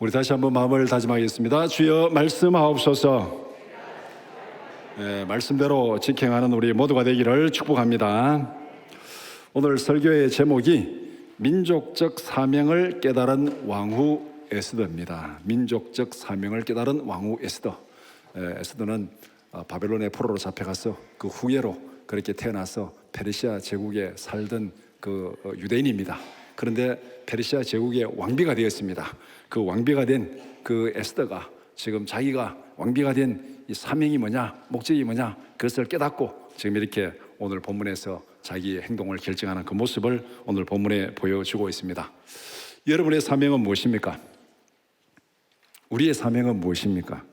우리 다시 한번 마음을 다짐하겠습니다. 주여 말씀하옵소서. 말씀대로 직행하는 우리 모두가 되기를 축복합니다. 오늘 설교의 제목이 민족적 사명을 깨달은 왕후 에스더입니다. 민족적 사명을 깨달은 왕후 에스더. 에스더는 바벨론의 포로로 잡혀가서 그 후예로 그렇게 태어나서 페르시아 제국에 살던 그 유대인입니다. 그런데 페르시아 제국의 왕비가 되었습니다. 그 왕비가 된 그 에스더가 지금 자기가 왕비가 된 이 사명이 뭐냐, 목적이 뭐냐, 그것을 깨닫고 지금 이렇게 오늘 본문에서 자기의 행동을 결정하는 그 모습을 오늘 본문에 보여주고 있습니다. 여러분의 사명은 무엇입니까? 우리의 사명은 무엇입니까?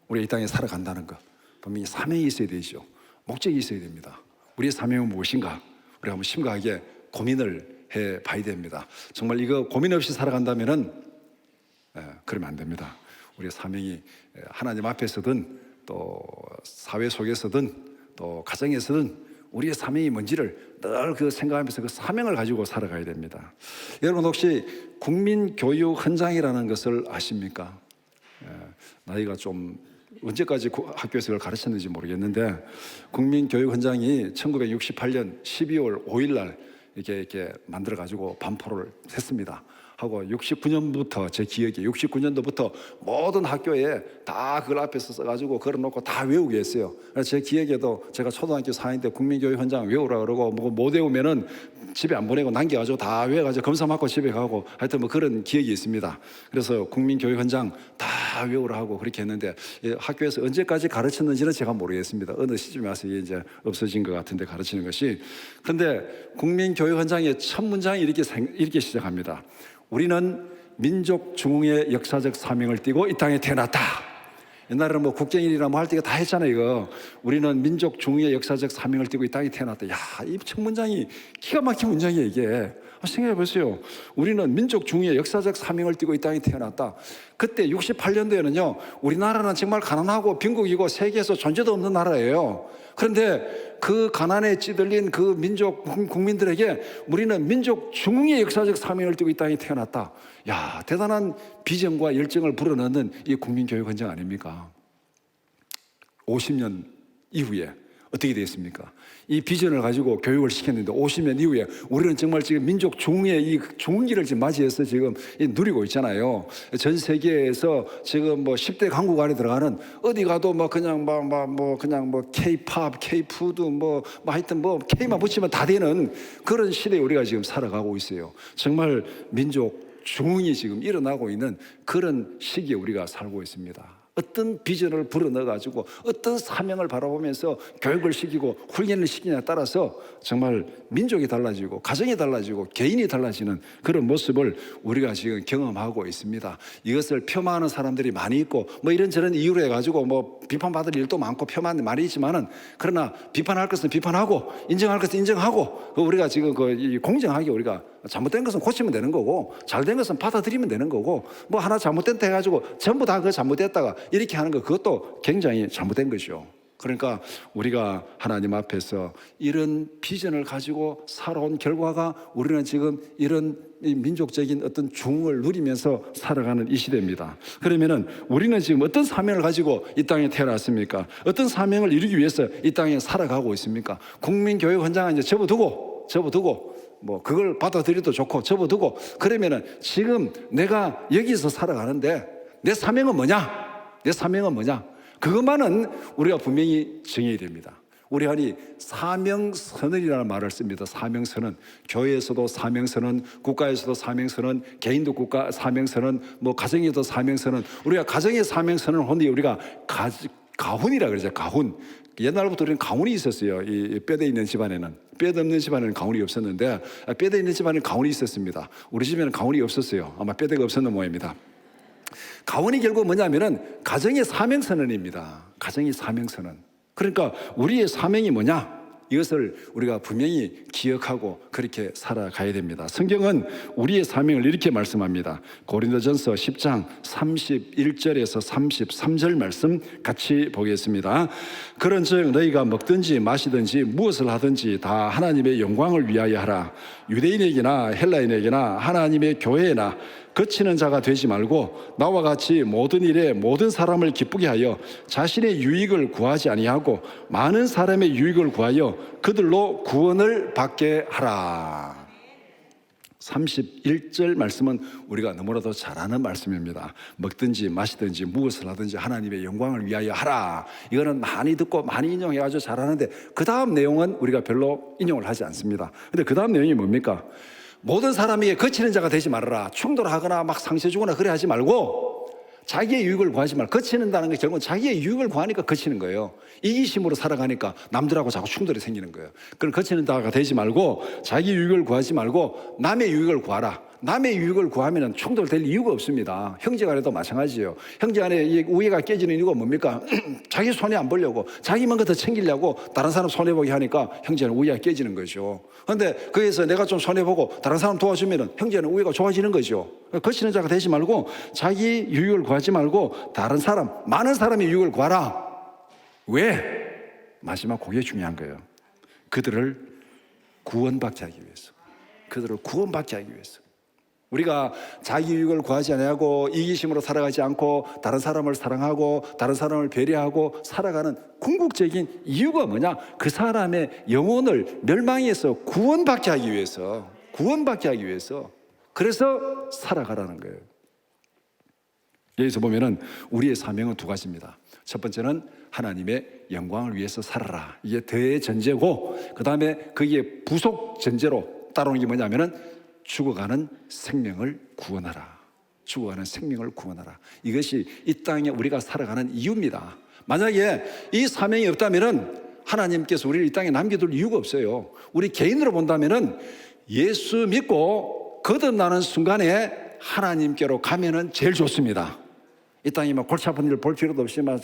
우리가 이 땅에 살아간다는 것, 분명히 사명이 있어야 되죠. 목적이 있어야 됩니다. 우리의 사명은 무엇인가? 우리가 한번 심각하게 고민을 해 봐야 됩니다. 정말 이거 고민 없이 살아간다면은 그러면 안 됩니다. 우리의 사명이 하나님 앞에서든 또 사회 속에서든 또 가정에서든 우리의 사명이 뭔지를 늘 그 생각하면서 그 사명을 가지고 살아가야 됩니다. 여러분 혹시 국민교육 헌장이라는 것을 아십니까? 나이가 좀 언제까지 학교에서 그걸 가르쳤는지 모르겠는데 국민교육 헌장이 1968년 12월 5일 날 이렇게 만들어 가지고 반포를 했습니다. 하고 69년부터 제 기억에 69년도부터 모든 학교에 다 그걸 앞에서 써가지고 걸어놓고 다 외우게 했어요. 그래서 제 기억에도 제가 초등학교 4학년 때 국민교육 헌장 외우라 그러고 뭐 못 외우면은 집에 안 보내고 남겨가지고 다 외워가지고 검사 맞고 집에 가고 하여튼 뭐 그런 기억이 있습니다. 그래서 국민교육 헌장 다 외우라 하고 그렇게 했는데 학교에서 언제까지 가르쳤는지는 제가 모르겠습니다. 어느 시점에 와서 이제 없어진 것 같은데 가르치는 것이. 그런데 국민교육 헌장의 첫 문장이 이렇게 시작합니다. 우리는 민족 중흥의 역사적 사명을 띠고 이 땅에 태어났다. 옛날에는 뭐 국경일이나 뭐 할 때 다 했잖아요, 이거. 우리는 민족 중흥의 역사적 사명을 띠고 이 땅에 태어났다. 야, 이 첫 문장이 기가 막힌 문장이에요, 이게. 생각해 보세요. 우리는 민족 중흥의 역사적 사명을 띠고 이 땅에 태어났다. 그때 68년도에는요, 우리나라는 정말 가난하고 빈국이고 세계에서 존재도 없는 나라예요. 그런데 그 가난에 찌들린 그 민족 국민들에게 우리는 민족 중흥의 역사적 사명을 띠고 이 땅에 태어났다. 야, 대단한 비전과 열정을 불어넣는 이 국민교육 헌장 아닙니까? 50년 이후에 어떻게 되겠습니까? 이 비전을 가지고 교육을 시켰는데 50년 이후에 우리는 정말 지금 민족 중흥의 이 중흥기를 지금 맞이해서 지금 누리고 있잖아요. 전 세계에서 지금 뭐 10대 강국 안에 들어가는 어디 가도 뭐 그냥 그냥 K-팝, K-푸드 뭐 하여튼 뭐 K만 붙이면 다 되는 그런 시대에 우리가 지금 살아가고 있어요. 정말 민족 중흥이 지금 일어나고 있는 그런 시기에 우리가 살고 있습니다. 어떤 비전을 불어넣어가지고 어떤 사명을 바라보면서 교육을 시키고 훈련을 시키냐에 따라서 정말 민족이 달라지고 가정이 달라지고 개인이 달라지는 그런 모습을 우리가 지금 경험하고 있습니다. 이것을 폄하하는 사람들이 많이 있고 뭐 이런저런 이유로 해가지고 뭐 비판받을 일도 많고 폄하하는 말이 있지만은 그러나 비판할 것은 비판하고 인정할 것은 인정하고 우리가 지금 공정하게 우리가 잘못된 것은 고치면 되는 거고 잘된 것은 받아들이면 되는 거고 뭐 하나 잘못됐다 해가지고 전부 다 그 잘못됐다가 이렇게 하는 거 그것도 굉장히 잘못된 거죠. 그러니까 우리가 하나님 앞에서 이런 비전을 가지고 살아온 결과가 우리는 지금 이런 민족적인 어떤 중흥을 누리면서 살아가는 이 시대입니다. 그러면은 우리는 지금 어떤 사명을 가지고 이 땅에 태어났습니까? 어떤 사명을 이루기 위해서 이 땅에 살아가고 있습니까? 국민교육 헌장은 이제 접어두고 뭐 그걸 받아들여도 좋고 접어두고 그러면은 지금 내가 여기서 살아가는데 내 사명은 뭐냐? 내 사명은 뭐냐? 그것만은 우리가 분명히 정해야 됩니다. 우리 아니 사명선언이라는 말을 씁니다. 사명선언. 교회에서도 사명선언, 국가에서도 사명선언, 개인도 국가 사명선언, 뭐 가정에도 사명선언. 우리가 가정의 사명선언을 하는데 우리가 가훈이라 그러죠. 가훈. 옛날부터 우리는 가훈이 있었어요. 이 뼈대 있는 집안에는. 뼈대 없는 집안에는 가훈이 없었는데 뼈대 있는 집안에는 가훈이 있었습니다. 우리 집에는 가훈이 없었어요. 아마 뼈대가 없었는 모양입니다. 가훈이 결국 뭐냐면은 가정의 사명선언입니다. 가정의 사명선언. 그러니까 우리의 사명이 뭐냐? 이것을 우리가 분명히 기억하고 그렇게 살아가야 됩니다. 성경은 우리의 사명을 이렇게 말씀합니다. 고린도전서 10장 31절에서 33절 말씀 같이 보겠습니다. 그런즉 너희가 먹든지 마시든지 무엇을 하든지 다 하나님의 영광을 위하여 하라. 유대인에게나 헬라인에게나 하나님의 교회나 거치는 자가 되지 말고 나와 같이 모든 일에 모든 사람을 기쁘게 하여 자신의 유익을 구하지 아니하고 많은 사람의 유익을 구하여 그들로 구원을 받게 하라. 31절 말씀은 우리가 너무나도 잘 아는 말씀입니다. 먹든지 마시든지 무엇을 하든지 하나님의 영광을 위하여 하라. 이거는 많이 듣고 많이 인용해가지고 잘 하는데 그 다음 내용은 우리가 별로 인용을 하지 않습니다. 근데 그 다음 내용이 뭡니까? 모든 사람에게 거치는 자가 되지 말아라. 충돌하거나 막 상처 주거나 그래 하지 말고 자기의 유익을 구하지 말고, 거치는다는 게 결국은 자기의 유익을 구하니까 거치는 거예요. 이기심으로 살아가니까 남들하고 자꾸 충돌이 생기는 거예요. 그럼 거치는 자가 되지 말고 자기 유익을 구하지 말고 남의 유익을 구하라. 남의 유익을 구하면 충돌될 이유가 없습니다. 형제 간에도 마찬가지예요. 형제 간에 우애가 깨지는 이유가 뭡니까? 자기 손해 안 보려고, 자기만 더 챙기려고 다른 사람 손해보게 하니까 형제는 우애가 깨지는 거죠. 그런데 거기서 내가 좀 손해보고 다른 사람 도와주면 형제는 우애가 좋아지는 거죠. 거치는 자가 되지 말고 자기 유익을 구하지 말고 다른 사람, 많은 사람의 유익을 구하라. 왜? 마지막 그게 중요한 거예요. 그들을 구원받게 하기 위해서. 그들을 구원받게 하기 위해서. 우리가 자기 유익을 구하지 않고 이기심으로 살아가지 않고 다른 사람을 사랑하고 다른 사람을 배려하고 살아가는 궁극적인 이유가 뭐냐? 그 사람의 영혼을 멸망에서 구원받게 하기 위해서, 구원받게 하기 위해서. 그래서 살아가라는 거예요. 여기서 보면은 우리의 사명은 두 가지입니다. 첫 번째는 하나님의 영광을 위해서 살아라. 이게 대전제고, 그 다음에 거기에 부속 전제로 따라오는 게 뭐냐면은 죽어가는 생명을 구원하라. 죽어가는 생명을 구원하라. 이것이 이 땅에 우리가 살아가는 이유입니다. 만약에 이 사명이 없다면은 하나님께서 우리를 이 땅에 남겨둘 이유가 없어요. 우리 개인으로 본다면은 예수 믿고 거듭나는 순간에 하나님께로 가면은 제일 좋습니다. 이 땅에 막 골치 아픈 일을 볼 필요도 없이 막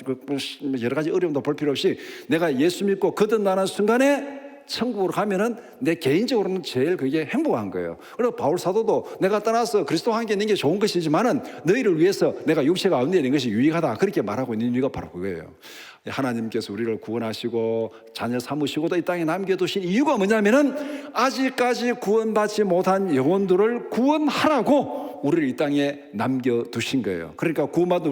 여러 가지 어려움도 볼 필요 없이 내가 예수 믿고 거듭나는 순간에 천국으로 가면은 내 개인적으로는 제일 그게 행복한 거예요. 그리고 바울 사도도 내가 떠나서 그리스도와 함께 있는 게 좋은 것이지만은 너희를 위해서 내가 육체가 가운데 있는 것이 유익하다. 그렇게 말하고 있는 이유가 바로 그거예요. 하나님께서 우리를 구원하시고 자녀 삼으시고도 이 땅에 남겨두신 이유가 뭐냐면은 아직까지 구원받지 못한 영혼들을 구원하라고 우리를 이 땅에 남겨두신 거예요. 그러니까 구원받은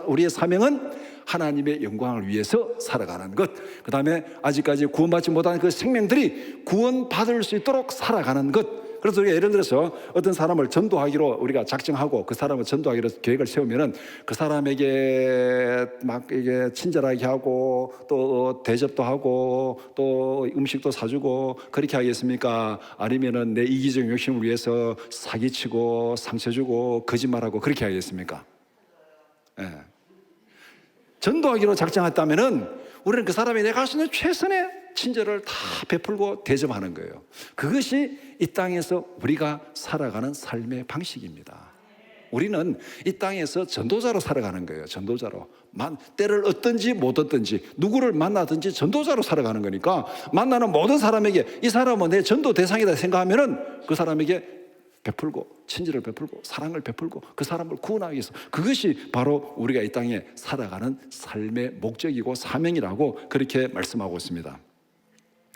우리의 사명은 하나님의 영광을 위해서 살아가는 것, 그 다음에 아직까지 구원받지 못한 그 생명들이 구원받을 수 있도록 살아가는 것. 그래서 우리가 예를 들어서 어떤 사람을 전도하기로 우리가 작정하고 그 사람을 전도하기로 계획을 세우면은 그 사람에게 막 이게 친절하게 하고 또 대접도 하고 또 음식도 사주고 그렇게 하겠습니까? 아니면은 내 이기적 욕심을 위해서 사기치고 상처 주고 거짓말하고 그렇게 하겠습니까? 예. 전도하기로 작정했다면은 우리는 그 사람이 내가 할 수 있는 최선의 친절을 다 베풀고 대접하는 거예요. 그것이 이 땅에서 우리가 살아가는 삶의 방식입니다. 우리는 이 땅에서 전도자로 살아가는 거예요. 전도자로. 때를 얻든지 못 얻든지 누구를 만나든지 전도자로 살아가는 거니까 만나는 모든 사람에게 이 사람은 내 전도 대상이다 생각하면은 그 사람에게 베풀고 친절을 베풀고 사랑을 베풀고 그 사람을 구원하기 위해서, 그것이 바로 우리가 이 땅에 살아가는 삶의 목적이고 사명이라고 그렇게 말씀하고 있습니다.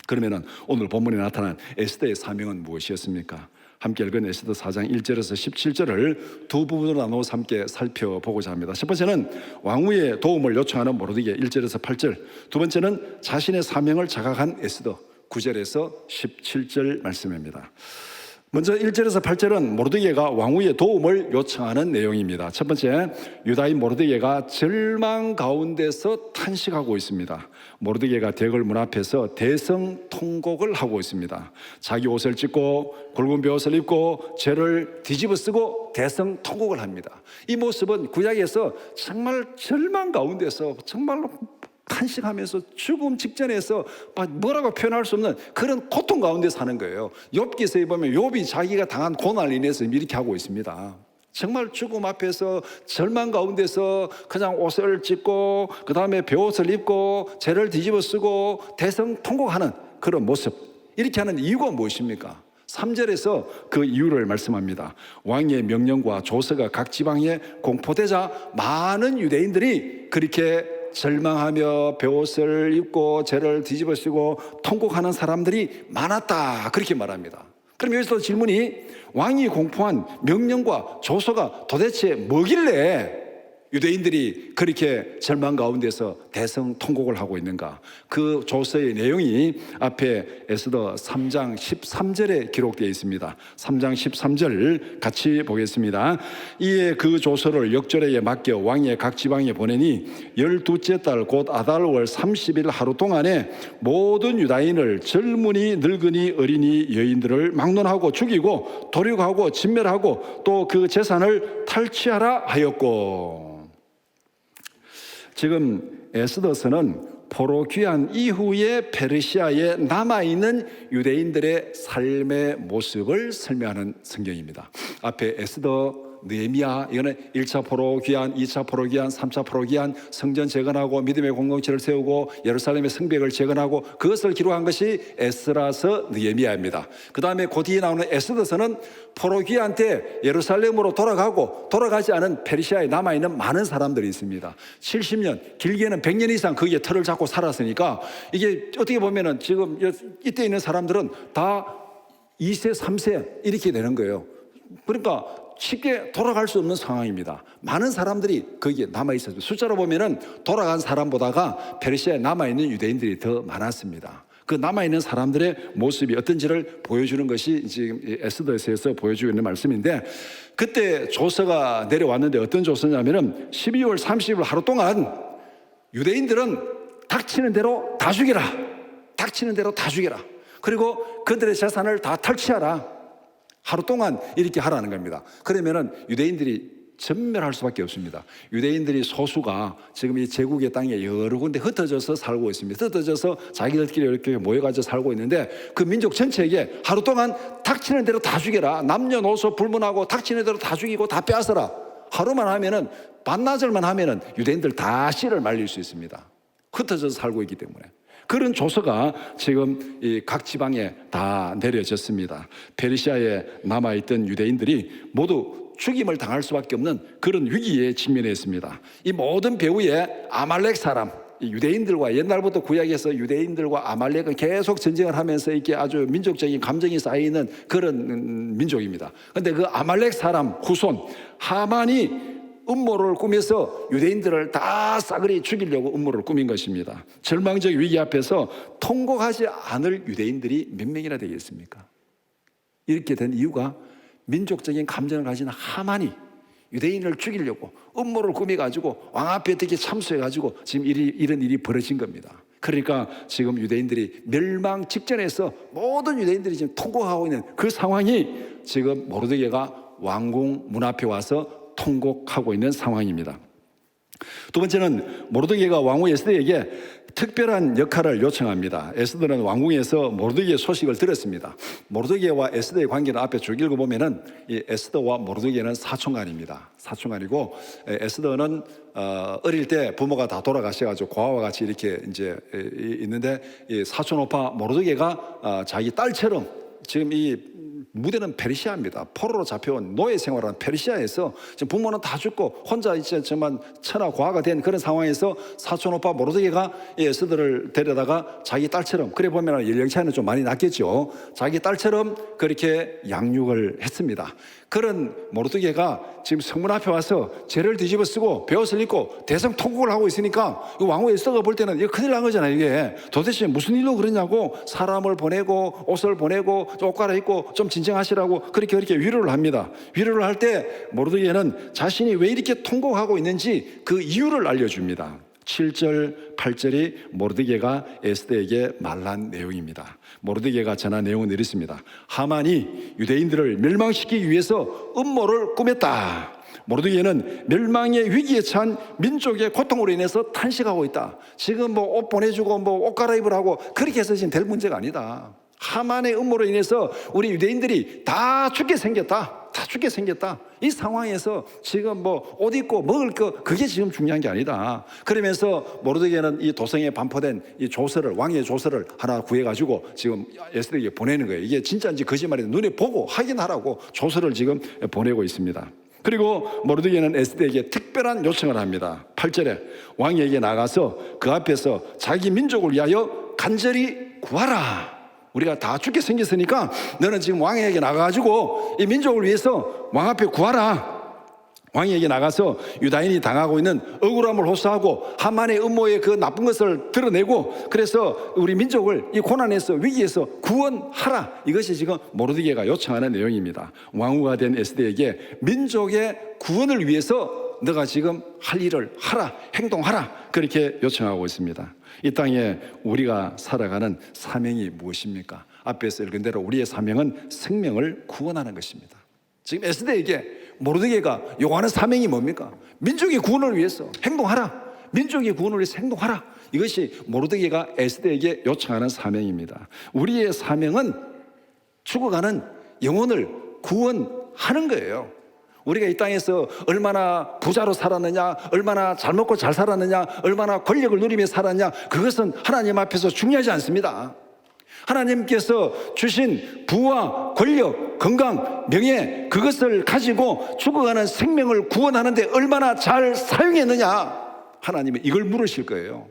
그러면은 오늘 본문에 나타난 에스더의 사명은 무엇이었습니까? 함께 읽은 에스더 4장 1절에서 17절을 두 부분으로 나누어서 함께 살펴보고자 합니다. 첫 번째는 왕후의 도움을 요청하는 모르드게 1절에서 8절, 두 번째는 자신의 사명을 자각한 에스더 9절에서 17절 말씀입니다. 먼저 1절에서 8절은 모르드게가 왕후의 도움을 요청하는 내용입니다. 첫 번째, 유다인 모르드게가 절망 가운데서 탄식하고 있습니다. 모르드게가 대궐 문 앞에서 대성통곡을 하고 있습니다. 자기 옷을 찢고 굵은 베옷을 입고 죄를 뒤집어 쓰고 대성통곡을 합니다. 이 모습은 구약에서 정말 절망 가운데서 정말로 탄식하면서 죽음 직전에서 뭐라고 표현할 수 없는 그런 고통 가운데 사는 거예요. 욥기서에 보면 욥이 자기가 당한 고난을 인해서 이렇게 하고 있습니다. 정말 죽음 앞에서 절망 가운데서 그냥 옷을 찢고 그 다음에 베옷을 입고 죄를 뒤집어 쓰고 대성통곡하는 그런 모습, 이렇게 하는 이유가 무엇입니까? 3절에서 그 이유를 말씀합니다. 왕의 명령과 조서가 각 지방에 공포되자 많은 유대인들이 그렇게 절망하며 베옷을 입고 죄를 뒤집어 쓰고 통곡하는 사람들이 많았다, 그렇게 말합니다. 그럼 여기서 질문이, 왕이 공포한 명령과 조서가 도대체 뭐길래 유대인들이 그렇게 절망 가운데서 대성통곡을 하고 있는가? 그 조서의 내용이 앞에 에스더 3장 13절에 기록되어 있습니다. 3장 13절 같이 보겠습니다. 이에 그 조서를 역절에게 맡겨 왕의 각 지방에 보내니 12째 달 곧 아달월 30일 하루 동안에 모든 유다인을 젊은이 늙은이 어린이 여인들을 막론하고 죽이고 도륙하고 진멸하고 또 그 재산을 탈취하라 하였고. 지금 에스더서는 포로 귀환 이후에 페르시아에 남아있는 유대인들의 삶의 모습을 설명하는 성경입니다. 앞에 에스더, 느헤미야, 이거는 1차 포로 귀환, 2차 포로 귀환, 3차 포로 귀환, 성전 재건하고 믿음의 공동체를 세우고 예루살렘의 성벽을 재건하고 그것을 기록한 것이 에스라서, 느헤미야입니다. 그 다음에 그 뒤에 나오는 에스더서는 포로 귀환 때 예루살렘으로 돌아가고 돌아가지 않은 페르시아에 남아있는 많은 사람들이 있습니다. 70년, 길게는 100년 이상 거기에 털을 잡고 살았으니까 이게 어떻게 보면은 지금 이때 있는 사람들은 다 2세, 3세 이렇게 되는 거예요. 그러니까 쉽게 돌아갈 수 없는 상황입니다. 많은 사람들이 거기에 남아있었어요. 숫자로 보면은 돌아간 사람보다가 페르시아에 남아있는 유대인들이 더 많았습니다. 그 남아있는 사람들의 모습이 어떤지를 보여주는 것이 지금 에스더서에서 보여주고 있는 말씀인데, 그때 조서가 내려왔는데 어떤 조서냐면은 12월 30일 하루 동안 유대인들은 닥치는 대로 다 죽여라. 닥치는 대로 다 죽여라. 그리고 그들의 재산을 다 탈취하라. 하루 동안 이렇게 하라는 겁니다. 그러면은 유대인들이 전멸할 수밖에 없습니다. 유대인들이 소수가 지금 이 제국의 땅에 여러 군데 흩어져서 살고 있습니다. 흩어져서 자기들끼리 이렇게 모여가지고 살고 있는데, 그 민족 전체에게 하루 동안 닥치는 대로 다 죽여라. 남녀노소 불문하고 닥치는 대로 다 죽이고 다 빼앗아라. 하루만 하면은, 반나절만 하면은 유대인들 다 씨를 말릴 수 있습니다. 흩어져서 살고 있기 때문에. 그런 조서가 지금 이 각 지방에 다 내려졌습니다. 페르시아에 남아있던 유대인들이 모두 죽임을 당할 수밖에 없는 그런 위기에 직면했습니다. 이 모든 배후에 아말렉 사람, 유대인들과 옛날부터 구약에서 유대인들과 아말렉은 계속 전쟁을 하면서 이렇게 아주 민족적인 감정이 쌓이는 그런 민족입니다. 그런데 그 아말렉 사람 후손 하만이 음모를 꾸며서 유대인들을 다 싸그리 죽이려고 음모를 꾸민 것입니다. 절망적 위기 앞에서 통곡하지 않을 유대인들이 몇 명이나 되겠습니까? 이렇게 된 이유가 민족적인 감정을 가진 하만이 유대인을 죽이려고 음모를 꾸며가지고 왕 앞에 어떻게 참수해가지고 지금 이런 일이 벌어진 겁니다. 그러니까 지금 유대인들이 멸망 직전에서 모든 유대인들이 지금 통곡하고 있는 그 상황이 지금 모르드게가 왕궁 문 앞에 와서 통곡하고 있는 상황입니다. 두 번째는 모르드게가 왕후 에스더에게 특별한 역할을 요청합니다. 에스더는 왕궁에서 모르드게의 소식을 들었습니다. 모르드게와 에스더의 관계는 앞에 쭉 읽어보면은 이 에스더와 모르드게는 사촌간입니다. 사촌간이고, 에스더는 어릴 때 부모가 다 돌아가셔가지고 고아와 같이 이렇게 이제 있는데, 이 사촌 오빠 모르드게가 자기 딸처럼, 지금 이 무대는 페르시아입니다. 포로로 잡혀온 노예 생활하는 페르시아에서 지금 부모는 다 죽고 혼자 이제 정말 천하 고아가 된 그런 상황에서 사촌 오빠 모르드게가 에스더를 데려다가 자기 딸처럼, 그래 보면 연령 차이는 좀 많이 났겠죠. 자기 딸처럼 그렇게 양육을 했습니다. 그런 모르드게가 지금 성문 앞에 와서 죄를 뒤집어 쓰고 베옷을 입고 대성통곡을 하고 있으니까 왕후 에스더가 볼 때는 이거 큰일 난 거잖아요. 이게 도대체 무슨 일로 그러냐고 사람을 보내고 옷을 보내고 옷 갈아입고 좀 진정하시라고 그렇게 위로를 합니다. 위로를 할 때 모르드게는 자신이 왜 이렇게 통곡하고 있는지 그 이유를 알려줍니다. 7절, 8절이 모르드게가 에스더에게 말한 내용입니다. 모르드게가 전한 내용은 이렇습니다. 하만이 유대인들을 멸망시키기 위해서 음모를 꾸몄다. 모르드게는 멸망의 위기에 처한 민족의 고통으로 인해서 탄식하고 있다. 지금 뭐 옷 보내주고 뭐 옷 갈아입으라고 그렇게 해서 지금 될 문제가 아니다. 하만의 음모로 인해서 우리 유대인들이 다 죽게 생겼다. 다 죽게 생겼다. 이 상황에서 지금 뭐 옷 입고 먹을 거 그게 지금 중요한 게 아니다. 그러면서 모르드게는 이 도성에 반포된 이 조서를, 왕의 조서를 하나 구해가지고 지금 에스더에게 보내는 거예요. 이게 진짜인지 거짓말인지 눈에 보고 확인하라고 조서를 지금 보내고 있습니다. 그리고 모르드게는 에스더에게 특별한 요청을 합니다. 8절에 왕에게 나가서 그 앞에서 자기 민족을 위하여 간절히 구하라. 우리가 다 죽게 생겼으니까 너는 지금 왕에게 나가가지고 이 민족을 위해서 왕 앞에 구하라. 왕에게 나가서 유다인이 당하고 있는 억울함을 호소하고 하만의 음모의 그 나쁜 것을 드러내고, 그래서 우리 민족을 이 고난에서, 위기에서 구원하라. 이것이 지금 모르드게가 요청하는 내용입니다. 왕후가 된 에스더에게 민족의 구원을 위해서 너가 지금 할 일을 하라, 행동하라, 그렇게 요청하고 있습니다. 이 땅에 우리가 살아가는 사명이 무엇입니까? 앞에서 읽은 대로 우리의 사명은 생명을 구원하는 것입니다. 지금 에스더에게 모르드게가 요구하는 사명이 뭡니까? 민족의 구원을 위해서 행동하라. 민족의 구원을 위해서 행동하라. 이것이 모르드게가 에스더에게 요청하는 사명입니다. 우리의 사명은 죽어가는 영혼을 구원하는 거예요. 우리가 이 땅에서 얼마나 부자로 살았느냐, 얼마나 잘 먹고 잘 살았느냐, 얼마나 권력을 누리며 살았냐, 그것은 하나님 앞에서 중요하지 않습니다. 하나님께서 주신 부와 권력, 건강, 명예, 그것을 가지고 죽어가는 생명을 구원하는데 얼마나 잘 사용했느냐, 하나님은 이걸 물으실 거예요.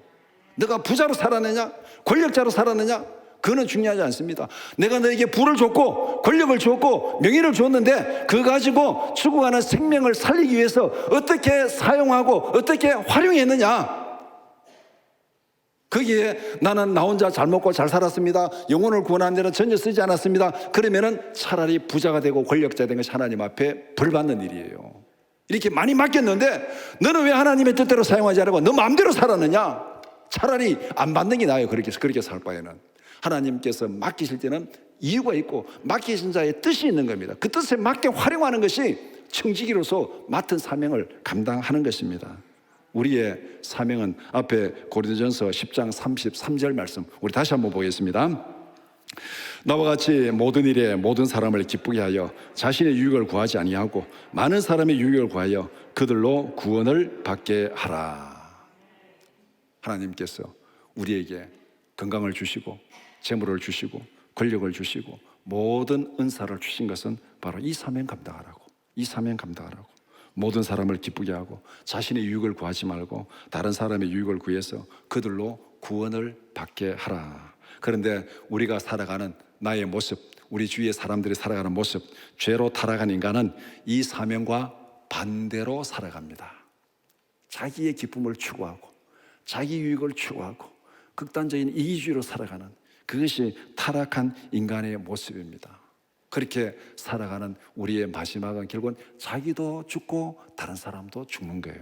너가 부자로 살았느냐, 권력자로 살았느냐, 그거는 중요하지 않습니다. 내가 너에게 부를 줬고 권력을 줬고 명예를 줬는데 그거 가지고 죽어가는 생명을 살리기 위해서 어떻게 사용하고 어떻게 활용했느냐, 거기에 나는 나 혼자 잘 먹고 잘 살았습니다, 영혼을 구원하는 데는 전혀 쓰지 않았습니다, 그러면은 차라리 부자가 되고 권력자 된 것이 하나님 앞에 벌받는 일이에요. 이렇게 많이 맡겼는데 너는 왜 하나님의 뜻대로 사용하지 않고 너 마음대로 살았느냐? 차라리 안 받는 게 나아요. 그렇게 살 바에는. 하나님께서 맡기실 때는 이유가 있고 맡기신 자의 뜻이 있는 겁니다. 그 뜻에 맞게 활용하는 것이 청지기로서 맡은 사명을 감당하는 것입니다. 우리의 사명은 앞에 고린도전서 10장 33절 말씀, 우리 다시 한번 보겠습니다. 나와 같이 모든 일에 모든 사람을 기쁘게 하여 자신의 유익을 구하지 아니하고 많은 사람의 유익을 구하여 그들로 구원을 받게 하라. 하나님께서 우리에게 건강을 주시고 재물을 주시고 권력을 주시고 모든 은사를 주신 것은 바로 이 사명 감당하라고, 이 사명 감당하라고. 모든 사람을 기쁘게 하고 자신의 유익을 구하지 말고 다른 사람의 유익을 구해서 그들로 구원을 받게 하라. 그런데 우리가 살아가는 나의 모습, 우리 주위의 사람들이 살아가는 모습, 죄로 타락한 인간은 이 사명과 반대로 살아갑니다. 자기의 기쁨을 추구하고 자기 유익을 추구하고 극단적인 이기주의로 살아가는, 그것이 타락한 인간의 모습입니다. 그렇게 살아가는 우리의 마지막은 결국은 자기도 죽고 다른 사람도 죽는 거예요.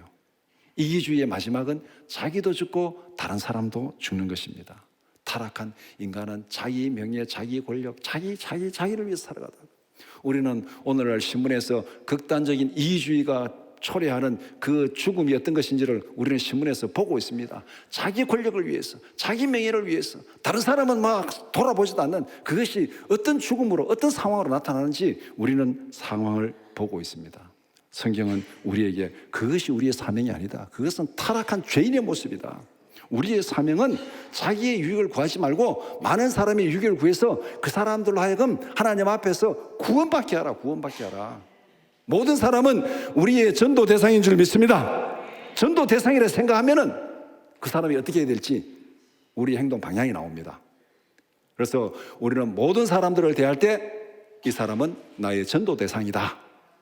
이기주의의 마지막은 자기도 죽고 다른 사람도 죽는 것입니다. 타락한 인간은 자기 명예, 자기 권력, 자기를 위해서 살아가다. 우리는 오늘날 신문에서 극단적인 이기주의가 초래하는 그 죽음이 어떤 것인지를 우리는 신문에서 보고 있습니다. 자기 권력을 위해서, 자기 명예를 위해서, 다른 사람은 막 돌아보지도 않는 그것이 어떤 죽음으로, 어떤 상황으로 나타나는지 우리는 상황을 보고 있습니다. 성경은 우리에게 그것이 우리의 사명이 아니다, 그것은 타락한 죄인의 모습이다. 우리의 사명은 자기의 유익을 구하지 말고 많은 사람의 유익을 구해서 그 사람들로 하여금 하나님 앞에서 구원받게 하라, 구원받게 하라. 모든 사람은 우리의 전도 대상인 줄 믿습니다. 전도 대상이라 생각하면은 그 사람이 어떻게 해야 될지 우리 행동 방향이 나옵니다. 그래서 우리는 모든 사람들을 대할 때 이 사람은 나의 전도 대상이다,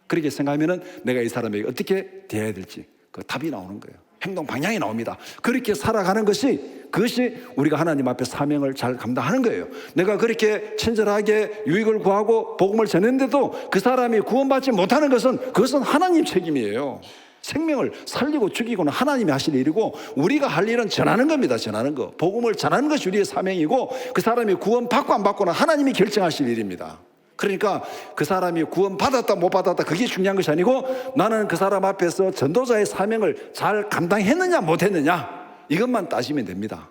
그렇게 생각하면은 내가 이 사람에게 어떻게 대해야 될지 그 답이 나오는 거예요. 행동 방향이 나옵니다. 그렇게 살아가는 그것이 우리가 하나님 앞에 사명을 잘 감당하는 거예요. 내가 그렇게 친절하게 유익을 구하고 복음을 전했는데도 그 사람이 구원받지 못하는 그것은 하나님 책임이에요. 생명을 살리고 죽이고는 하나님이 하실 일이고 우리가 할 일은 전하는 겁니다. 전하는 거, 복음을 전하는 것이 우리의 사명이고 그 사람이 구원받고 안 받고는 하나님이 결정하실 일입니다. 그러니까 그 사람이 구원받았다 못 받았다 그게 중요한 것이 아니고 나는 그 사람 앞에서 전도자의 사명을 잘 감당했느냐 못했느냐, 이것만 따지면 됩니다.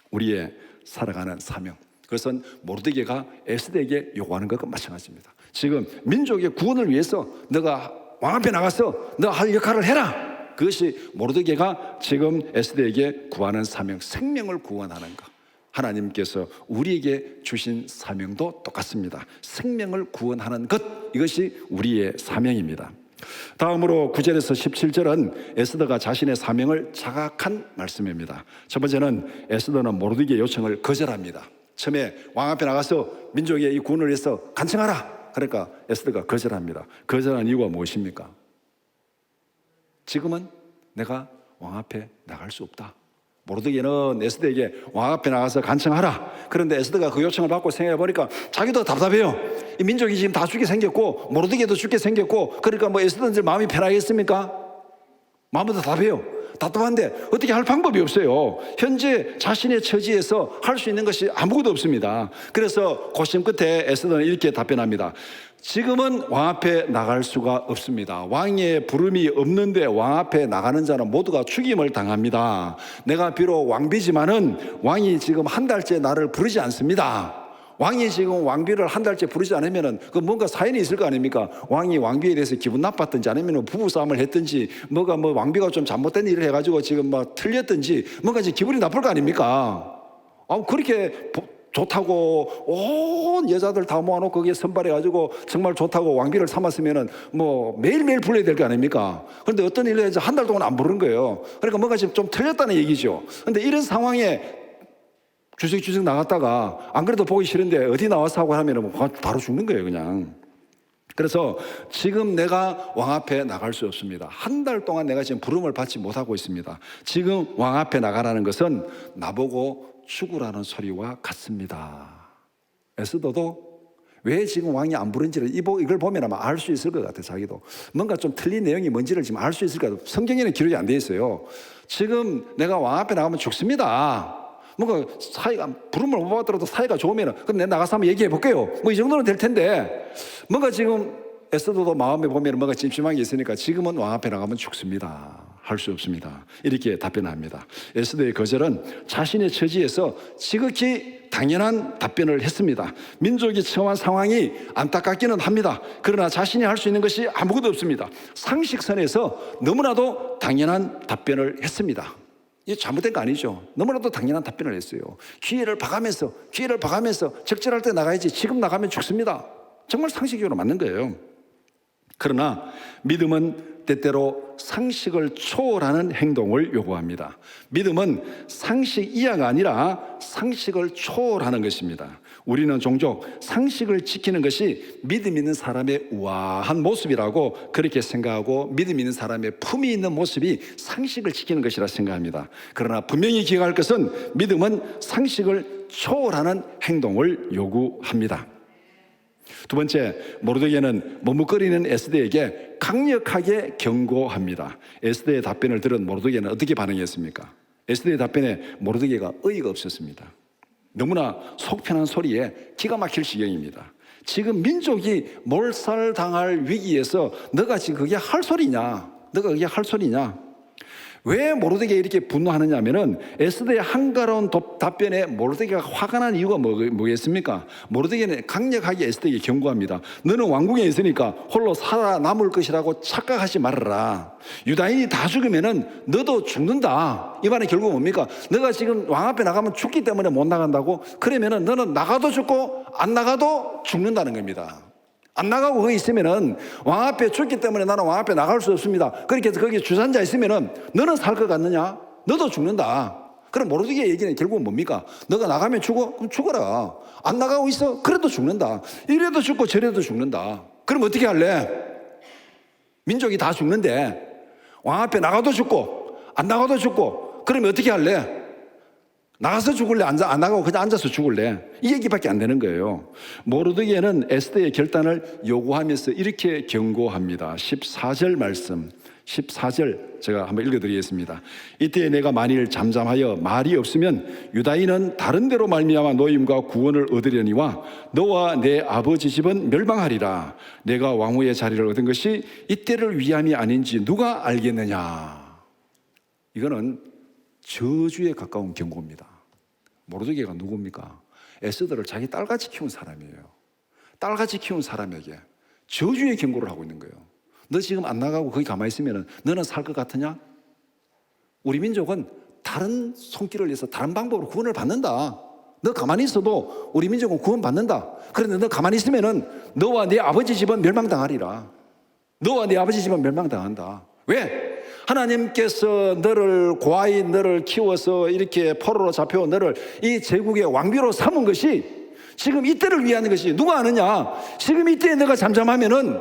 우리의 살아가는 사명, 그것은 모르드게가 에스더에게 요구하는 것과 마찬가지입니다. 지금 민족의 구원을 위해서 너가 왕 앞에 나가서 너 할 역할을 해라, 그것이 모르드게가 지금 에스더에게 구하는 사명, 생명을 구원하는 것. 하나님께서 우리에게 주신 사명도 똑같습니다. 생명을 구원하는 것, 이것이 우리의 사명입니다. 다음으로 9절에서 17절은 에스더가 자신의 사명을 자각한 말씀입니다. 첫 번째는 에스더는 모르드게의 요청을 거절합니다. 처음에 왕 앞에 나가서 민족의 이 구원을 위해서 간청하라. 그러니까 에스더가 거절합니다. 거절한 이유가 무엇입니까? 지금은 내가 왕 앞에 나갈 수 없다. 모르드게는 에스더에게 왕 앞에 나가서 간청하라. 그런데 에스더가 그 요청을 받고 생각해 보니까 자기도 답답해요. 이 민족이 지금 다 죽게 생겼고 모르드게도 죽게 생겼고, 그러니까 뭐 에스더는 마음이 편하겠습니까? 마음도 답답해요. 답답한데 어떻게 할 방법이 없어요. 현재 자신의 처지에서 할 수 있는 것이 아무것도 없습니다. 그래서 고심 끝에 에스더는 이렇게 답변합니다. 지금은 왕 앞에 나갈 수가 없습니다. 왕의 부름이 없는데 왕 앞에 나가는 자는 모두가 죽임을 당합니다. 내가 비록 왕비지만은 왕이 지금 한 달째 나를 부르지 않습니다. 왕이 지금 왕비를 한 달째 부르지 않으면은 그 뭔가 사연이 있을 거 아닙니까? 왕이 왕비에 대해서 기분 나빴든지 아니면 부부싸움을 했든지 뭐가 뭐 왕비가 좀 잘못된 일을 해가지고 지금 막 틀렸든지 뭔가 이제 기분이 나쁠 거 아닙니까? 그렇게 좋다고 온 여자들 다 모아놓고 거기에 선발해가지고 정말 좋다고 왕비를 삼았으면은 뭐 매일매일 불러야 될 거 아닙니까? 그런데 어떤 일을 해서 한 달 동안 안 부른 거예요. 그러니까 뭔가 지금 좀 틀렸다는 얘기죠. 그런데 이런 상황에 주석주석 나갔다가 안 그래도 보기 싫은데 어디 나와서 하고 하면 바로 죽는 거예요, 그냥. 그래서 지금 내가 왕 앞에 나갈 수 없습니다. 한 달 동안 내가 지금 부름을 받지 못하고 있습니다. 지금 왕 앞에 나가라는 것은 나보고 죽으라는 소리와 같습니다. 에스더도 왜 지금 왕이 안 부른지를 이걸 보면 아마 알 수 있을 것 같아요. 자기도 뭔가 좀 틀린 내용이 뭔지를 지금 알 수 있을 것 같아요. 성경에는 기록이 안 돼 있어요. 지금 내가 왕 앞에 나가면 죽습니다. 뭔가 사이가 부름을 못 받더라도 사이가 좋으면은 그럼 내가 나가서 한번 얘기해 볼게요. 뭐 이 정도는 될 텐데 뭔가 지금 에스더도 마음에 보면 뭔가 찜찜한 게 있으니까 지금은 왕 앞에 나가면 죽습니다. 할 수 없습니다. 이렇게 답변합니다. 에스더의 거절은 자신의 처지에서 지극히 당연한 답변을 했습니다. 민족이 처한 상황이 안타깝기는 합니다. 그러나 자신이 할 수 있는 것이 아무것도 없습니다. 상식선에서 너무나도 당연한 답변을 했습니다. 이게 잘못된 거 아니죠. 너무나도 당연한 답변을 했어요. 기회를 봐가면서 적절할 때 나가야지 지금 나가면 죽습니다. 정말 상식적으로 맞는 거예요. 그러나 믿음은 때때로 상식을 초월하는 행동을 요구합니다. 믿음은 상식 이하가 아니라 상식을 초월하는 것입니다. 우리는 종종 상식을 지키는 것이 믿음 있는 사람의 우아한 모습이라고 그렇게 생각하고 믿음 있는 사람의 품이 있는 모습이 상식을 지키는 것이라 생각합니다. 그러나 분명히 기억할 것은 믿음은 상식을 초월하는 행동을 요구합니다. 두 번째, 모르드게는 머뭇거리는 에스더에게 강력하게 경고합니다. 에스더의 답변을 들은 모르드게는 어떻게 반응했습니까? 에스더의 답변에 모르드게가 어이가 없었습니다. 너무나 속편한 소리에 기가 막힐 지경입니다. 지금 민족이 몰살당할 위기에서 너가 지금 그게 할 소리냐? 너가 그게 할 소리냐? 왜 모르드게가 이렇게 분노하느냐 하면은 에스더의 한가로운 답변에 모르드게가 화가 난 이유가 뭐겠습니까? 모르드게는 강력하게 에스더에게 경고합니다. 너는 왕궁에 있으니까 홀로 살아남을 것이라고 착각하지 말아라. 유다인이 다 죽으면은 너도 죽는다. 이 말은 결국 뭡니까? 너가 지금 왕 앞에 나가면 죽기 때문에 못 나간다고? 그러면은 너는 나가도 죽고 안 나가도 죽는다는 겁니다. 안 나가고 거기 있으면은 왕 앞에 죽기 때문에 나는 왕 앞에 나갈 수 없습니다. 그렇게 해서 거기 주산자 있으면은 너는 살 것 같느냐? 너도 죽는다. 그럼 모르드게 얘기는 결국은 뭡니까? 너가 나가면 죽어? 그럼 죽어라. 안 나가고 있어? 그래도 죽는다. 이래도 죽고 저래도 죽는다. 그럼 어떻게 할래? 민족이 다 죽는데 왕 앞에 나가도 죽고 안 나가도 죽고 그러면 어떻게 할래? 나가서 죽을래? 안 나가고 그냥 앉아서 죽을래? 이 얘기밖에 안 되는 거예요. 모르드게는 에스더의 결단을 요구하면서 이렇게 경고합니다. 14절 말씀, 14절 제가 한번 읽어드리겠습니다. 이때 내가 만일 잠잠하여 말이 없으면 유다인은 다른 데로 말미암아 노임과 구원을 얻으려니와 너와 내 아버지 집은 멸망하리라. 내가 왕후의 자리를 얻은 것이 이때를 위함이 아닌지 누가 알겠느냐. 이거는 저주에 가까운 경고입니다. 모르드게가 누굽니까? 에스더를 자기 딸같이 키운 사람이에요. 딸같이 키운 사람에게 저주의 경고를 하고 있는 거예요. 너 지금 안 나가고 거기 가만히 있으면 너는 살 것 같으냐? 우리 민족은 다른 손길을 위해서 다른 방법으로 구원을 받는다. 너 가만히 있어도 우리 민족은 구원받는다. 그런데 너 가만히 있으면 너와 네 아버지 집은 멸망당하리라. 너와 네 아버지 집은 멸망당한다. 왜? 하나님께서 너를 고아인 너를 키워서 이렇게 포로로 잡혀온 너를 이 제국의 왕비로 삼은 것이 지금 이때를 위한 것이 누가 아느냐? 지금 이때에 너가 잠잠하면은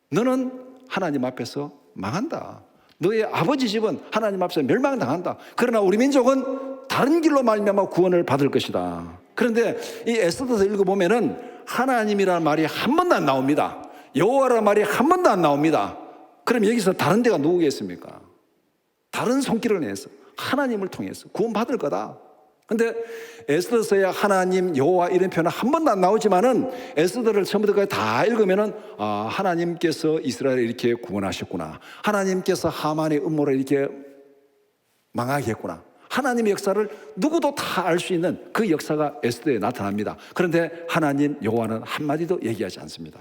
너는 하나님 앞에서 망한다. 너의 아버지 집은 하나님 앞에서 멸망당한다. 그러나 우리 민족은 다른 길로 말미암아 구원을 받을 것이다. 그런데 이 에스더서 읽어보면은 하나님이라는 말이 한 번도 안 나옵니다. 여호와라는 말이 한 번도 안 나옵니다. 그럼 여기서 다른 데가 누구겠습니까? 다른 손길을 내서 하나님을 통해서 구원받을 거다. 근데 에스더서에 하나님, 여호와 이런 표현은 한 번도 안 나오지만은 에스더를 처음부터까지 다 읽으면은 하나님께서 이스라엘을 이렇게 구원하셨구나. 하나님께서 하만의 음모를 이렇게 망하게 했구나. 하나님의 역사를 누구도 다 알 수 있는 그 역사가 에스더에 나타납니다. 그런데 하나님, 여호와는 한마디도 얘기하지 않습니다.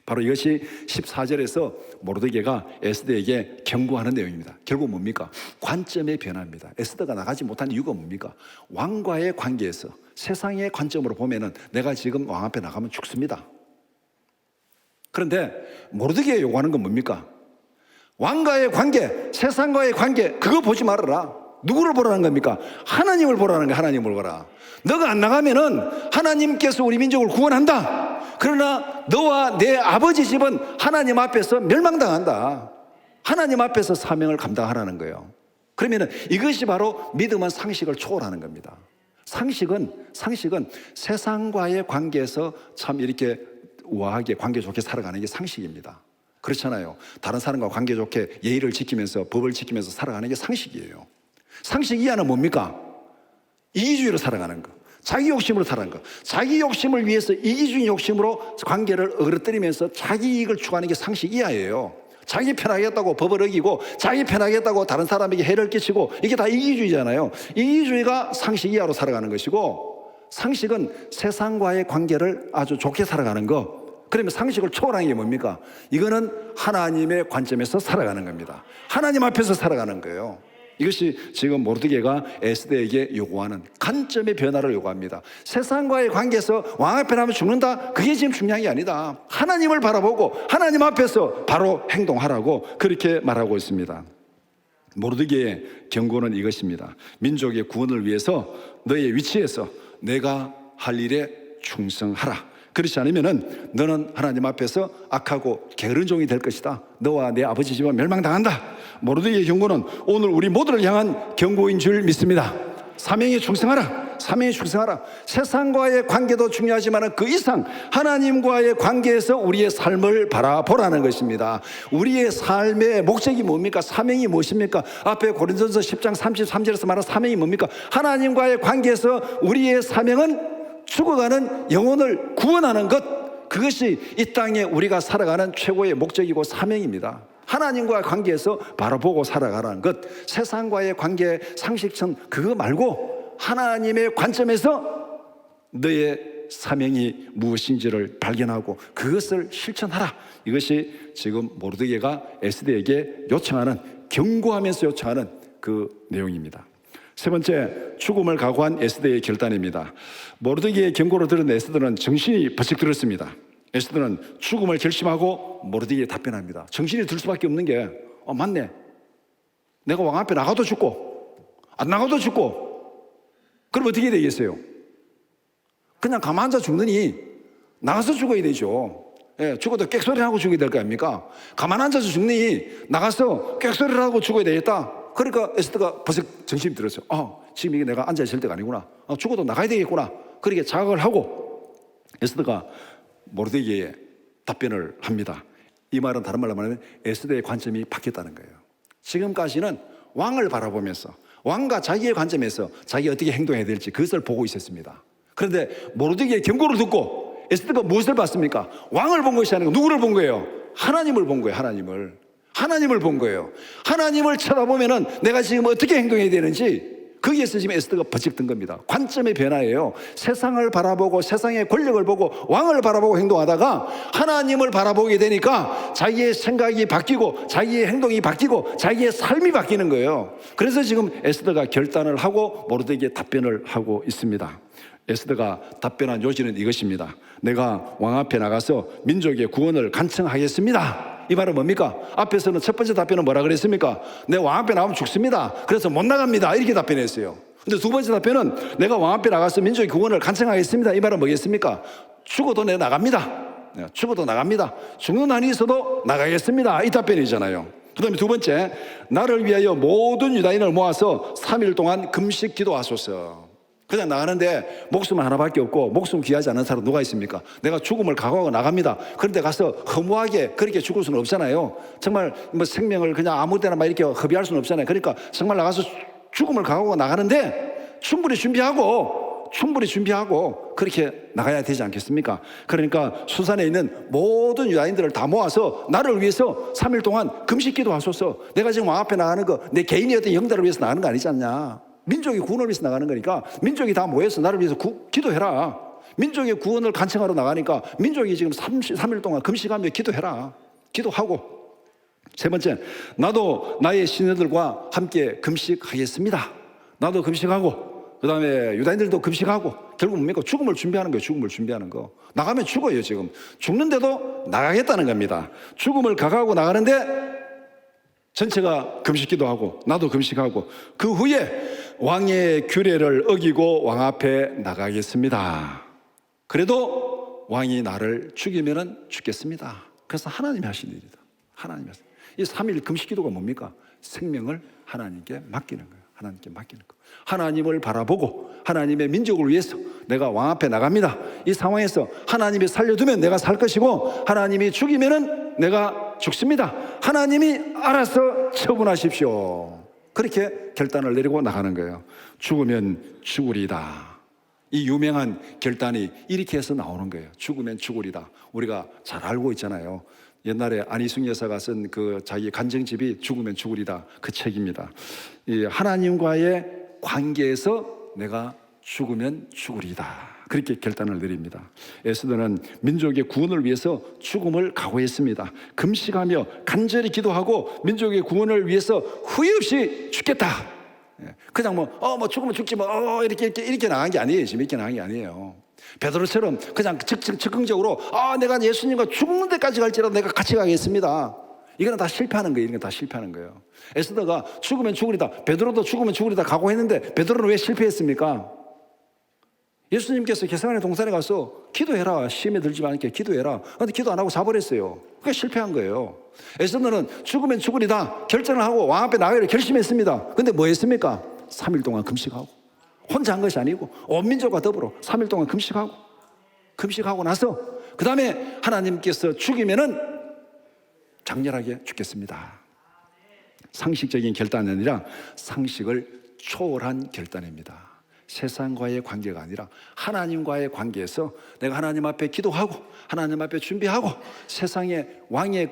바로 이것이 14절에서 모르드게가 에스더에게 경고하는 내용입니다. 결국 뭡니까? 관점의 변화입니다. 에스더가 나가지 못한 이유가 뭡니까? 왕과의 관계에서 세상의 관점으로 보면은 내가 지금 왕 앞에 나가면 죽습니다. 그런데 모르드게가 요구하는 건 뭡니까? 왕과의 관계, 세상과의 관계, 그거 보지 말아라. 누구를 보라는 겁니까? 하나님을 보라는 거야. 하나님을 보라. 너가 안 나가면은 하나님께서 우리 민족을 구원한다. 그러나 너와 내 아버지 집은 하나님 앞에서 멸망당한다. 하나님 앞에서 사명을 감당하라는 거예요. 그러면은 이것이 바로 믿음은 상식을 초월하는 겁니다. 상식은 세상과의 관계에서 참 이렇게 우아하게 관계 좋게 살아가는 게 상식입니다. 그렇잖아요. 다른 사람과 관계 좋게 예의를 지키면서 법을 지키면서 살아가는 게 상식이에요. 상식 이하는 뭡니까? 이기주의로 살아가는 거, 자기 욕심으로 살아가는 거, 자기 욕심을 위해서 이기주의 욕심으로 관계를 어그러뜨리면서 자기 이익을 추구하는 게 상식 이하예요. 자기 편하겠다고 법을 어기고 자기 편하겠다고 다른 사람에게 해를 끼치고 이게 다 이기주의잖아요. 이기주의가 상식 이하로 살아가는 것이고 상식은 세상과의 관계를 아주 좋게 살아가는 거. 그러면 상식을 초월하는 게 뭡니까? 이거는 하나님의 관점에서 살아가는 겁니다. 하나님 앞에서 살아가는 거예요. 이것이 지금 모르드게가 에스더에게 요구하는 관점의 변화를 요구합니다. 세상과의 관계에서 왕 앞에 나면 죽는다? 그게 지금 중요한 게 아니다. 하나님을 바라보고 하나님 앞에서 바로 행동하라고 그렇게 말하고 있습니다. 모르드게의 경고는 이것입니다. 민족의 구원을 위해서 너의 위치에서 내가 할 일에 충성하라. 그렇지 않으면은 너는 하나님 앞에서 악하고 게으른 종이 될 것이다. 너와 내 아버지 집은 멸망당한다. 모르드게의 경고는 오늘 우리 모두를 향한 경고인 줄 믿습니다. 사명에 충성하라. 사명에 충성하라. 세상과의 관계도 중요하지만 그 이상 하나님과의 관계에서 우리의 삶을 바라보라는 것입니다. 우리의 삶의 목적이 뭡니까? 사명이 무엇입니까? 앞에 고린도전서 10장 33절에서 말한 사명이 뭡니까? 하나님과의 관계에서 우리의 사명은 죽어가는 영혼을 구원하는 것, 그것이 이 땅에 우리가 살아가는 최고의 목적이고 사명입니다. 하나님과의 관계에서 바라보고 살아가라는 것, 세상과의 관계 상식성 그거 말고 하나님의 관점에서 너의 사명이 무엇인지를 발견하고 그것을 실천하라. 이것이 지금 모르드게가 에스더에게 요청하는, 경고하면서 요청하는 그 내용입니다. 세 번째, 죽음을 각오한 에스더의 결단입니다. 모르드게의 경고를 들은 에스더는 정신이 번쩍 들었습니다. 에스더는 죽음을 결심하고 모르드게에 답변합니다. 정신이 들 수밖에 없는 게 맞네. 내가 왕 앞에 나가도 죽고 안 나가도 죽고 그럼 어떻게 되겠어요? 그냥 가만 앉아 죽느니 나가서 죽어야 되죠. 죽어도 꽥소리를 하고 죽어야 될 거 아닙니까? 가만 앉아서 죽느니 나가서 꽥소리를 하고 죽어야 되겠다. 그러니까 에스더가 벌써 정신이 들었어요. 지금 이게 내가 앉아있을 때가 아니구나. 죽어도 나가야 되겠구나. 그렇게 자각을 하고 에스더가 모르드게에 답변을 합니다. 이 말은 다른 말로 말하면 에스더의 관점이 바뀌었다는 거예요. 지금까지는 왕을 바라보면서 왕과 자기의 관점에서 자기가 어떻게 행동해야 될지 그것을 보고 있었습니다. 그런데 모르드게의 경고를 듣고 에스더가 무엇을 봤습니까? 왕을 본 것이 아니고 누구를 본 거예요? 하나님을 본 거예요. 하나님을 본 거예요. 하나님을 쳐다보면은 내가 지금 어떻게 행동해야 되는지 거기에서 지금 에스더가 번쩍 든 겁니다. 관점의 변화예요. 세상을 바라보고 세상의 권력을 보고 왕을 바라보고 행동하다가 하나님을 바라보게 되니까 자기의 생각이 바뀌고 자기의 행동이 바뀌고 자기의 삶이 바뀌는 거예요. 그래서 지금 에스더가 결단을 하고 모르드게에게 답변을 하고 있습니다. 에스더가 답변한 요지는 이것입니다. 내가 왕 앞에 나가서 민족의 구원을 간청하겠습니다. 이 말은 뭡니까? 앞에서는 첫 번째 답변은 뭐라 그랬습니까? 내 왕 앞에 나오면 죽습니다. 그래서 못 나갑니다. 이렇게 답변했어요. 근데 두 번째 답변은 내가 왕 앞에 나가서 민족의 구원을 간청하겠습니다. 이 말은 뭐겠습니까? 죽어도 내가 나갑니다. 죽어도 나갑니다. 죽는 한이 있어도 나가겠습니다. 이 답변이잖아요. 그 다음에 두 번째, 나를 위하여 모든 유다인을 모아서 3일 동안 금식 기도하소서. 그냥 나가는데 목숨 하나밖에 없고 목숨 귀하지 않은 사람 누가 있습니까? 내가 죽음을 각오하고 나갑니다. 그런데 가서 허무하게 그렇게 죽을 수는 없잖아요. 정말 뭐 생명을 그냥 아무 데나 막 이렇게 허비할 수는 없잖아요. 그러니까 정말 나가서 죽음을 각오하고 나가는데 충분히 준비하고 그렇게 나가야 되지 않겠습니까? 그러니까 수산에 있는 모든 유다인들을 다 모아서 나를 위해서 3일 동안 금식 기도하소서. 내가 지금 왕 앞에 나가는 거 내 개인의 어떤 영달을 위해서 나가는 거 아니지 않냐? 민족의 구원을 위해서 나가는 거니까 민족이 다 모여서 나를 위해서 기도해라. 민족의 구원을 간청하러 나가니까 민족이 지금 3일 동안 금식하며 기도해라. 기도하고. 세 번째, 나도 나의 시녀들과 함께 금식하겠습니다. 나도 금식하고 그 다음에 유다인들도 금식하고. 결국 뭡니까? 죽음을 준비하는 거예요. 죽음을 준비하는 거. 나가면 죽어요. 지금 죽는데도 나가겠다는 겁니다. 죽음을 각오하고 나가는데 전체가 금식기도 하고 나도 금식하고 그 후에 왕의 규례를 어기고 왕 앞에 나가겠습니다. 그래도 왕이 나를 죽이면 죽겠습니다. 그래서 하나님이 하신 일이다. 하나님이 하신 이 3일 금식기도가 뭡니까? 생명을 하나님께 맡기는 거예요. 하나님께 맡기는 거. 하나님을 바라보고 하나님의 민족을 위해서 내가 왕 앞에 나갑니다. 이 상황에서 하나님이 살려두면 내가 살 것이고 하나님이 죽이면은 내가 죽습니다. 하나님이 알아서 처분하십시오. 그렇게 결단을 내리고 나가는 거예요. 죽으면 죽으리다. 이 유명한 결단이 이렇게 해서 나오는 거예요. 죽으면 죽으리다. 우리가 잘 알고 있잖아요. 옛날에 안희숙 여사가 쓴 그 자기 간증집이 죽으면 죽으리다 그 책입니다. 이 하나님과의 관계에서 내가 죽으면 죽으리다. 그렇게 결단을 내립니다. 에스더는 민족의 구원을 위해서 죽음을 각오했습니다. 금식하며 간절히 기도하고 민족의 구원을 위해서 후회 없이 죽겠다. 그냥 뭐 죽으면 죽지 이렇게 나간 게 아니에요. 지금 이렇게 나간 게 아니에요. 베드로처럼 그냥 즉흥적으로 내가 예수님과 죽는 데까지 갈지라도 내가 같이 가겠습니다. 이거는 다 실패하는 거예요. 이건 다 실패하는 거예요. 에스더가 죽으면 죽으리다. 베드로도 죽으면 죽으리다 각오했는데 베드로는 왜 실패했습니까? 예수님께서 겟세마네 동산에 가서 기도해라. 시험에 들지 않게 기도해라. 그런데 기도 안 하고 자버렸어요. 그게 실패한 거예요. 에스더는 죽으면 죽으리다 결정을 하고 왕 앞에 나가기로 결심했습니다. 근데 뭐 했습니까? 3일 동안 금식하고. 혼자 한 것이 아니고 온 민족과 더불어 3일 동안 금식하고 나서 그 다음에 하나님께서 죽이면은 장렬하게 죽겠습니다. 상식적인 결단이 아니라 상식을 초월한 결단입니다. 세상과의 관계가 아니라 하나님과의 관계에서 내가 하나님 앞에 기도하고 하나님 앞에 준비하고 세상의 왕의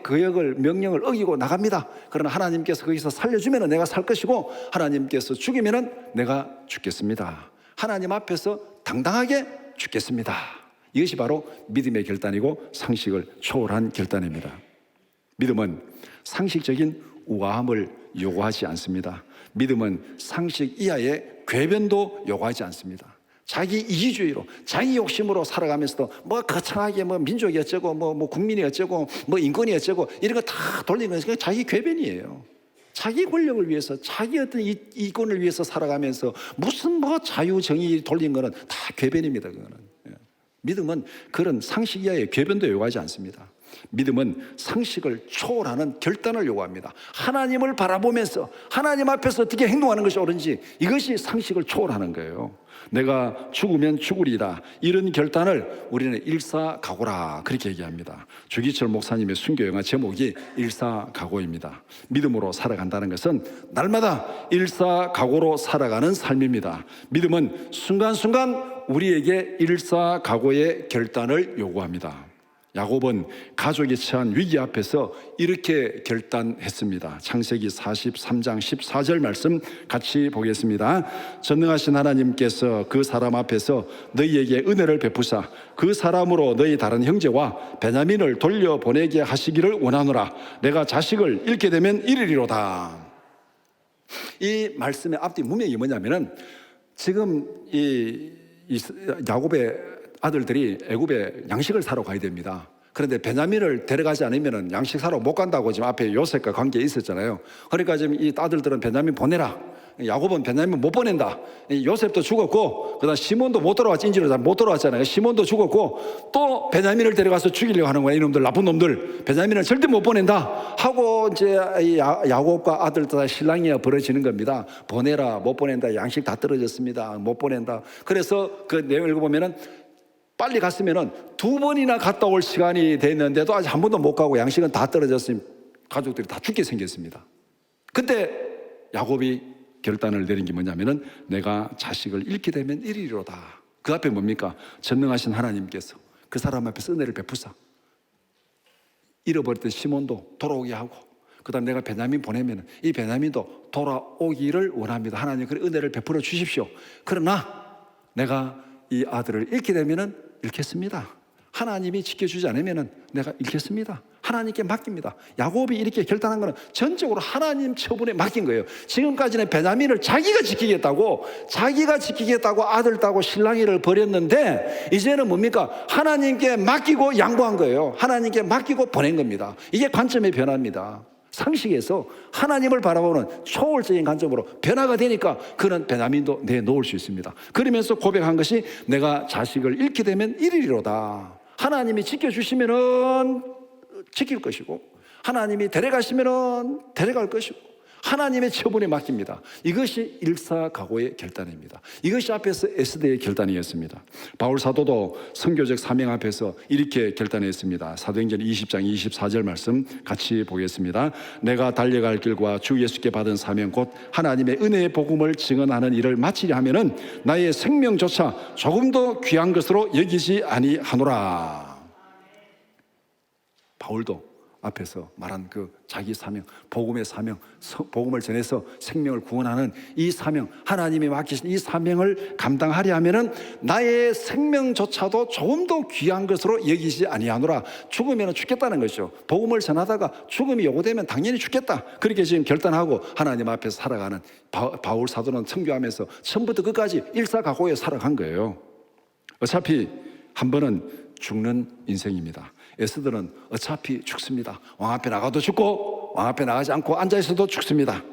명령을 어기고 나갑니다. 그러나 하나님께서 거기서 살려주면 내가 살 것이고 하나님께서 죽이면 내가 죽겠습니다. 하나님 앞에서 당당하게 죽겠습니다. 이것이 바로 믿음의 결단이고 상식을 초월한 결단입니다. 믿음은 상식적인 우아함을 요구하지 않습니다. 믿음은 상식 이하의 궤변도 요구하지 않습니다. 자기 이기주의로 자기 욕심으로 살아가면서도 거창하게 민족이 어쩌고 국민이 어쩌고 인권이 어쩌고 이런 거 다 돌리는 건 자기 궤변이에요. 자기 권력을 위해서 자기 어떤 이권을 위해서 살아가면서 무슨 자유 정의 돌린 거는 다 궤변입니다. 그거는. 믿음은 그런 상식 이하의 궤변도 요구하지 않습니다. 믿음은 상식을 초월하는 결단을 요구합니다. 하나님을 바라보면서 하나님 앞에서 어떻게 행동하는 것이 옳은지 이것이 상식을 초월하는 거예요. 내가 죽으면 죽으리다. 이런 결단을 우리는 일사각오라 그렇게 얘기합니다. 주기철 목사님의 순교 영화 제목이 일사각오입니다. 믿음으로 살아간다는 것은 날마다 일사각오로 살아가는 삶입니다. 믿음은 순간순간 우리에게 일사각오의 결단을 요구합니다. 야곱은 가족이 처한 위기 앞에서 이렇게 결단했습니다. 창세기 43장 14절 말씀 같이 보겠습니다. 전능하신 하나님께서 그 사람 앞에서 너희에게 은혜를 베푸사 그 사람으로 너희 다른 형제와 베냐민을 돌려보내게 하시기를 원하노라. 내가 자식을 잃게 되면 이르리로다. 이 말씀의 앞뒤 문맥이 뭐냐면은 지금 이 야곱의 아들들이 애굽에 양식을 사러 가야 됩니다. 그런데 베냐민을 데려가지 않으면 양식 사러 못 간다고 지금 앞에 요셉과 관계에 있었잖아요. 그러니까 지금 이 아들들은 베냐민 보내라. 야곱은 베냐민 못 보낸다. 요셉도 죽었고, 그다음 시몬도 못 돌아왔지. 인지로 잘 못 돌아왔잖아요. 시몬도 죽었고, 또 베냐민을 데려가서 죽이려고 하는 거야. 이놈들, 나쁜 놈들. 베냐민을 절대 못 보낸다 하고 이제 야곱과 아들들 다 실랑이가 벌어지는 겁니다. 보내라, 못 보낸다. 양식 다 떨어졌습니다. 못 보낸다. 그래서 그 내용 읽어보면은 빨리 갔으면은 2번이나 갔다 올 시간이 됐는데도 아직 한 번도 못 가고 양식은 다 떨어졌으니 가족들이 다 죽게 생겼습니다. 그때 야곱이 결단을 내린 게 뭐냐면은 내가 자식을 잃게 되면 이리로다. 그 앞에 뭡니까? 전능하신 하나님께서 그 사람 앞에서 은혜를 베푸사 잃어버렸던 시몬도 돌아오게 하고, 그 다음 내가 베냐민 보내면 이 베냐민도 돌아오기를 원합니다. 하나님 그 은혜를 베풀어 주십시오. 그러나 내가 이 아들을 잃게 되면은 잃겠습니다. 하나님이 지켜주지 않으면 내가 잃겠습니다. 하나님께 맡깁니다. 야곱이 이렇게 결단한 것은 전적으로 하나님 처분에 맡긴 거예요. 지금까지는 베냐민을 자기가 지키겠다고 아들 따고 실랑이를 벌였는데, 이제는 뭡니까? 하나님께 맡기고 양보한 거예요. 하나님께 맡기고 보낸 겁니다. 이게 관점의 변화입니다. 상식에서 하나님을 바라보는 초월적인 관점으로 변화가 되니까 그는 베냐민도 내놓을 수 있습니다. 그러면서 고백한 것이 내가 자식을 잃게 되면 이리로다. 하나님이 지켜주시면은 지킬 것이고, 하나님이 데려가시면은 데려갈 것이고, 하나님의 처분에 맡깁니다. 이것이 일사각오의 결단입니다. 이것이 앞에서 에스더의 결단이었습니다. 바울 사도도 선교적 사명 앞에서 이렇게 결단했습니다. 사도행전 20장 24절 말씀 같이 보겠습니다. 내가 달려갈 길과 주 예수께 받은 사명 곧 하나님의 은혜의 복음을 증언하는 일을 마치려 하면은 나의 생명조차 조금도 귀한 것으로 여기지 아니하노라. 바울도 앞에서 말한 그 자기 사명, 복음의 사명, 복음을 전해서 생명을 구원하는 이 사명, 하나님이 맡기신 이 사명을 감당하려 하면은 나의 생명조차도 조금 더 귀한 것으로 여기지 아니하노라. 죽으면 죽겠다는 것이죠. 복음을 전하다가 죽음이 요구되면 당연히 죽겠다. 그렇게 지금 결단하고 하나님 앞에서 살아가는 바울 사도는 선교하면서 처음부터 끝까지 일사각오에 살아간 거예요. 어차피 한 번은 죽는 인생입니다. 에스더는 어차피 죽습니다. 왕 앞에 나가도 죽고 왕 앞에 나가지 않고 앉아있어도 죽습니다.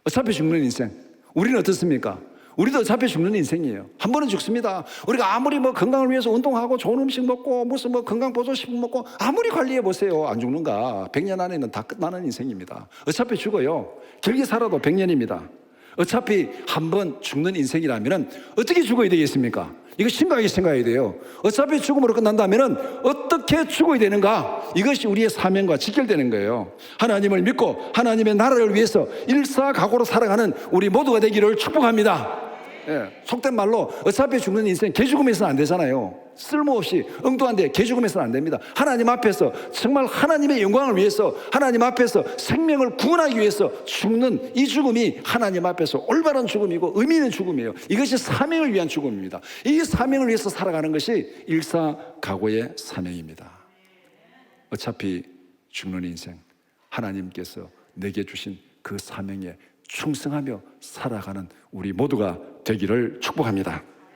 어차피 죽는 인생. 우리는 어떻습니까? 우리도 어차피 죽는 인생이에요. 한 번은 죽습니다. 우리가 아무리 건강을 위해서 운동하고 좋은 음식 먹고 무슨 건강보조식품 먹고 아무리 관리해 보세요. 안 죽는가? 100년 안에는 다 끝나는 인생입니다. 어차피 죽어요. 길게 살아도 100년입니다. 어차피 한 번 죽는 인생이라면 어떻게 죽어야 되겠습니까? 이거 심각하게 생각해야 돼요. 어차피 죽음으로 끝난다면 어떻게 죽어야 되는가? 이것이 우리의 사명과 직결되는 거예요. 하나님을 믿고 하나님의 나라를 위해서 일사각오로 살아가는 우리 모두가 되기를 축복합니다. 예, 속된 말로 어차피 죽는 인생 개죽음에서는 안 되잖아요. 쓸모없이 엉뚱한데 개죽음에서는 안 됩니다. 하나님 앞에서 정말 하나님의 영광을 위해서 하나님 앞에서 생명을 구원하기 위해서 죽는 이 죽음이 하나님 앞에서 올바른 죽음이고 의미 있는 죽음이에요. 이것이 사명을 위한 죽음입니다. 이 사명을 위해서 살아가는 것이 일사각오의 사명입니다. 어차피 죽는 인생, 하나님께서 내게 주신 그 사명에 충성하며 살아가는 우리 모두가 되기를 축복합니다.